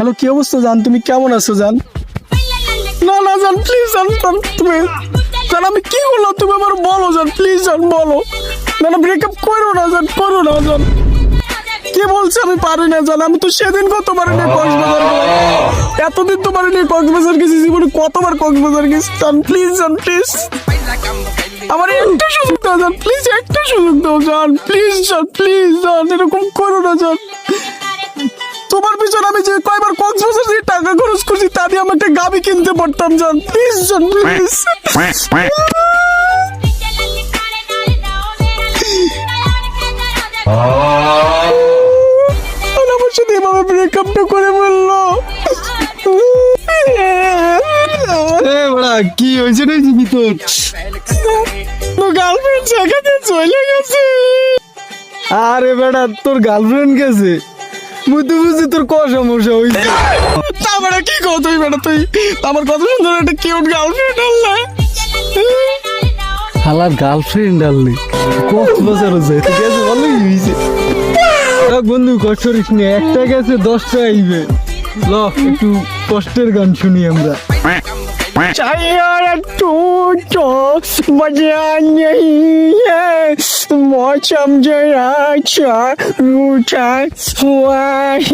Hello, কি অবস্থা জান? তুমি কেমন আছো জান? না না জান, প্লিজ জান, তুমি জান, আমি কি করলাম তুমি আমার বলো জান, প্লিজ জান বলো। না না, ব্রেকআপ করো না জান, করো না জান। কে বলছে আমি পারি না জান? আমি তো সেদিন কতবার নিয়ে কক্সবাজার গেলাম, এতদিন তোমার নিয়ে কক্সবাজার গেছি, জীবনে কতবার কক্সবাজার গেছি জান। প্লিজ জান, প্লিজ আমার একটা সুযোগ দাও জান, প্লিজ একটা সুযোগ দাও জান, প্লিজ জান, প্লিজ জান, এরকম করো না জান। তোমার পিছনে আমি যে কয়বার কক্সবাজার দিয়ে টাকা খরচ করছি তা দিয়ে আমি একটা গাবি কিনতে পারতাম জান, প্লিজ জান, প্লিজ। আমার সাথে এভাবে ব্রেকআপটা করে বললো। কি হয়েছে রে জিবি তোর? গার্লফ্রেন্ড সেখানে চলে গেছে। আরে বেটা, তোর গার্লফ্রেন্ড গেছে? মুই তো বুঝি তোর ক সমস্যা হয়েছে। তা বেটা কি কও তুই? বেটা তুই আমার কত সুন্দর একটা কিউট গার্লফ্রেন্ড আনলা। হালার গার্লফ্রেন্ড আনলি কক্সবাজারও যায় তো গেছে, ভালোই হয়েছে। বন্ধু কষ্ট করিস নি, একটা গেছে 10টা আইবে। ল একটু কষ্টের গান শুনি আমরা। चाहिए तू तो मजा नहीं है, मौसम जरा सा रूठा हुआ है।